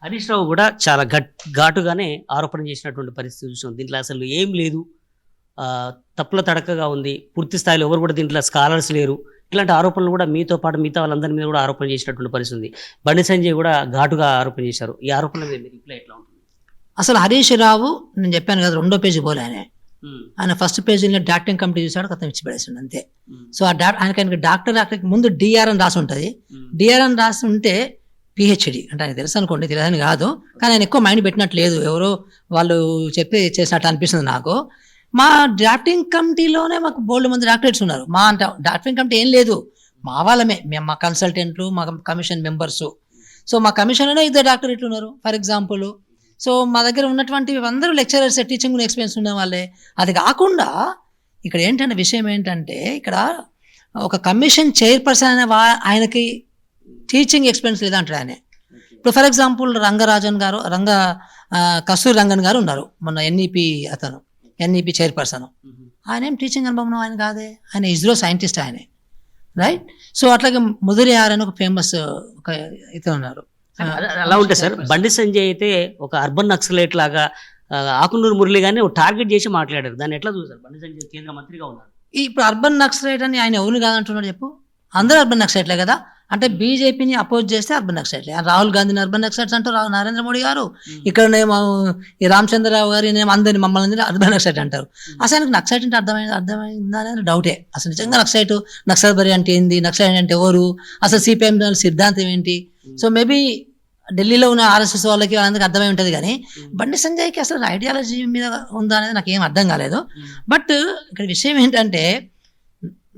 హరీష్ రావు కూడా చాలా ఘాటుగానే ఆరోపణ చేసినటువంటి పరిస్థితి చూసాం. దీంట్లో అసలు ఏం లేదు, తప్పుల తడకగా ఉంది, పూర్తి స్థాయిలో ఎవరు కూడా దీంట్లో స్కాలర్స్ లేరు, ఇట్లాంటి ఆరోపణలు కూడా మీతో పాటు మిగతా వాళ్ళందరి మీద కూడా ఆరోపణ చేసినటువంటి పరిస్థితి ఉంది. బండి సంజయ్ కూడా ఘాటుగా ఆరోపణ చేశారు. ఈ ఆరోపణల మీద రిప్లై ఎట్లా ఉంటుంది? అసలు హరీష్ రావు నేను చెప్పాను కదా, 2వ పేజీ పోలే ఆయన ఫస్ట్ పేజీలో డాక్టరింగ్ కమిటీ చూసాడు, కథం ఇచ్చి పడేసాడు అంతే. సో ఆయనకి డాక్టర్ ముందు డిఆర్ అని రాసి ఉంటుంది. డిఆర్ అని రాసి ఉంటే పిహెచ్డి అంటే ఆయన తెలుసు అనుకోండి, తెలియదని కాదు, కానీ ఆయన ఎక్కువ మైండ్ పెట్టినట్టు లేదు, ఎవరో వాళ్ళు చెప్పి చేసినట్టు అనిపిస్తుంది నాకు. మా డ్రాఫ్టింగ్ కమిటీలోనే మాకు బోల్డ్ మంది డాక్టరేట్స్ ఉన్నారు. మా అంటే డ్రాఫ్టింగ్ కమిటీ ఏం లేదు, మా వాళ్ళమే, మేము మా కన్సల్టెంట్లు, మా కమిషన్ మెంబర్స్. సో మా కమిషన్లోనే 2 డాక్టరేట్లు ఉన్నారు ఫర్ ఎగ్జాంపుల్. సో మా దగ్గర ఉన్నటువంటి అందరూ లెక్చరర్స్, టీచింగ్ ఎక్స్పీరియన్స్ ఉన్న వాళ్ళే. అది కాకుండా ఇక్కడ ఏంటంటే విషయం ఏంటంటే, ఇక్కడ ఒక కమిషన్ చైర్పర్సన్ అనే ఆయనకి టీచింగ్ ఎక్స్పీరియన్స్ లేదంటాడు ఆయన. ఇప్పుడు ఫర్ ఎగ్జాంపుల్ కస్తూరి రంగన్ గారు ఉన్నారు, మొన్న ఎన్ఈపి చైర్పర్సన్. ఆయన ఏం టీచింగ్ అనుభవం ఆయన కాదే, ఆయన ఇస్రో సైంటిస్ట్ ఆయనే, రైట్. సో అట్లాగే ముదిరియార్ అని ఒక ఫేమస్ ఒక ఇతను ఉన్నారు. అలా ఉంటే సార్, బండి సంజయ్ అయితే ఒక అర్బన్ నక్సలైట్ లాగా ఆకునూరు మురళి గారిని టార్గెట్ చేసి మాట్లాడారు. దాన్ని ఎట్లా చూసారు? బండి సంజయ్ కేంద్ర మంత్రిగా ఉన్నారు. ఇప్పుడు అర్బన్ నక్సలైట్ అని ఆయన ఎవరిని కాదంటున్నాడు చెప్పు? అందరూ అర్బన్ నక్సలైట్లే కదా. అంటే బీజేపీని అపోజ్ చేస్తే అర్బన్ నక్సలైట్లే. రాహుల్ గాంధీని అర్బన్ నక్సలైట్స్ అంటారు, నరేంద్ర మోడీ గారు ఇక్కడనేమో ఈ రామచంద్రరావు గారు అందరినీ మమ్మల్ని అర్బన్ నక్సలైట్ అంటారు. అసలు ఆయనకు నక్సలైట్ అంటే అర్థమైందా అనేది డౌటే. అసలు నిజంగా నక్సల్బరి అంటే ఏంది, నక్సలైట్ అంటే ఎవరు, అసలు సిపిఎం సిద్ధాంతం ఏంటి? సో మేబీ ఢిల్లీలో ఉన్న ఆర్ఎస్ఎస్ వాళ్ళకి వాళ్ళందరికీ అర్థమై ఉంటుంది, కానీ బండి సంజయ్కి అసలు ఐడియాలజీ మీద ఉందా అనేది నాకు ఏం అర్థం కాలేదు. బట్ ఇక్కడ విషయం ఏంటంటే,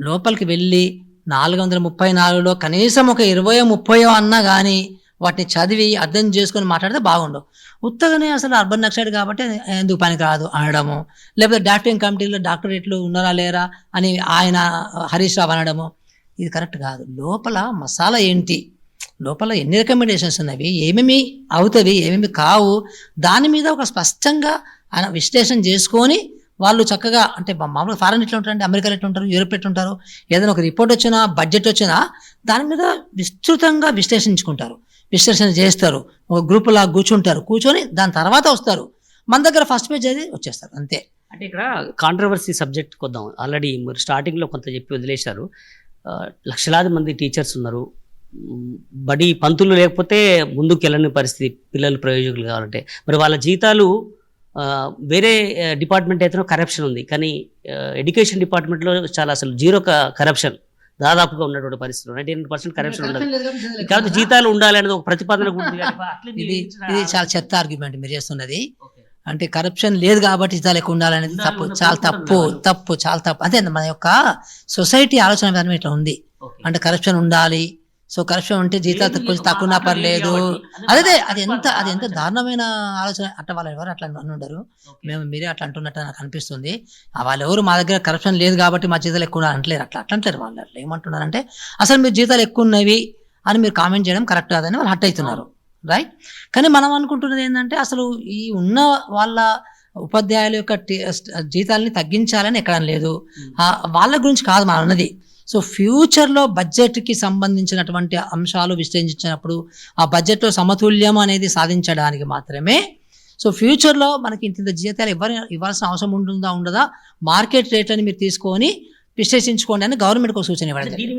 లోపలికి వెళ్ళి 434లో కనీసం ఒక 20-30 అన్నా కానీ వాటిని చదివి అర్థం చేసుకొని మాట్లాడితే బాగుండవు. ఉత్తగానే అసలు అర్బన్ నక్సలైట్ కాబట్టి ఎందుకు పనికి రాదు అనడము, లేకపోతే డాక్టరింగ్ కమిటీలో డాక్టరేట్లు ఉన్నారా లేరా అని ఆయన హరీష్ రావు అనడము, ఇది కరెక్ట్ కాదు. లోపల మసాలా ఏంటి, లోపల ఎన్ని రికమెండేషన్స్ ఉన్నవి, ఏమేమి అవుతుంది, ఏమేమి కావు, దాని మీద ఒక స్పష్టంగా ఆయన విశ్లేషణ చేసుకొని వాళ్ళు చక్కగా, అంటే మామూలుగా ఫారెన్ ఎట్లా ఉంటారంటే, అమెరికాలో ఎట్లా ఉంటారు, యూరోప్ ఎట్లా ఉంటారు, ఏదైనా ఒక రిపోర్ట్ వచ్చినా, బడ్జెట్ వచ్చినా దాని మీద విస్తృతంగా విశ్లేషణ చేస్తారు, ఒక గ్రూపులా కూర్చొని దాని తర్వాత వస్తారు, మన దగ్గర ఫస్ట్ పేజ్ అది వచ్చేస్తారు అంతే. అంటే ఇక్కడ కాంట్రవర్సీ సబ్జెక్ట్ కొద్దాం. ఆల్రెడీ మీరు స్టార్టింగ్లో కొంత చెప్పి వదిలేశారు. లక్షలాది మంది టీచర్స్ ఉన్నారు, బడి పంతులు లేకపోతే ముందుకు వెళ్ళని పరిస్థితి, పిల్లలు ప్రయోజకులు కావాలంటే. మరి వాళ్ళ జీతాలు వేరే డిపార్ట్మెంట్ అయితే కరప్షన్ ఉంది, కానీ ఎడ్యుకేషన్ డిపార్ట్మెంట్లో చాలా అసలు జీరో కరప్షన్ దాదాపుగా ఉన్నటువంటి పరిస్థితులు, 99% కరప్షన్ ఉండదు. కాబట్టి జీతాలు ఉండాలి అనేది ఒక ప్రతిపాదన కూడా. ఇది చాలా చెత్త ఆర్గ్యుమెంట్ మీరు చేస్తున్నది. అంటే కరప్షన్ లేదు కాబట్టి జీతాలు ఎక్కువ ఉండాలనేది తప్పు, చాలా తప్పు. అదే మన యొక్క సొసైటీ ఆలోచన విధానం ఇట్లా ఉంది. అంటే కరప్షన్ ఉండాలి, సో కరప్షన్ ఉంటే జీతాలు కొంచెం తక్కువ పర్లేదు. అది ఎంత దారుణమైన ఆలోచన. అట్లా వాళ్ళు ఎవరు అట్లా ఉండరు, మీరే అట్లా అంటున్నట్టు నాకు అనిపిస్తుంది. వాళ్ళు ఎవరు మా దగ్గర కరప్షన్ లేదు కాబట్టి మా జీతాలు ఎక్కువ అంటలేరు, అట్లా అంటలేరు. వాళ్ళు అట్లా ఏమంటున్నారంటే, అసలు మీరు జీతాలు ఎక్కువ ఉన్నవి అని మీరు కామెంట్ చేయడం కరెక్ట్ కాదని వాళ్ళు హట్ అవుతున్నారు, రైట్. కానీ మనం అనుకుంటున్నది ఏంటంటే, అసలు ఈ ఉన్న వాళ్ళ ఉపాధ్యాయుల యొక్క జీతాలని తగ్గించాలని ఎక్కడ లేదు, వాళ్ళ గురించి కాదు మనం అన్నది. సో ఫ్యూచర్లో బడ్జెట్కి సంబంధించినటువంటి అంశాలు విశ్లేషించినప్పుడు ఆ బడ్జెట్లో సమతుల్యం అనేది సాధించడానికి మాత్రమే. సో ఫ్యూచర్లో మనకి ఇంత జీతాలు ఇవ్వాల్సిన అవసరం ఉండదా, మార్కెట్ రేట్ అని మీరు తీసుకొని విశ్లేషించుకోండి అని గవర్నమెంట్కి ఒక సూచన ఇవ్వడం.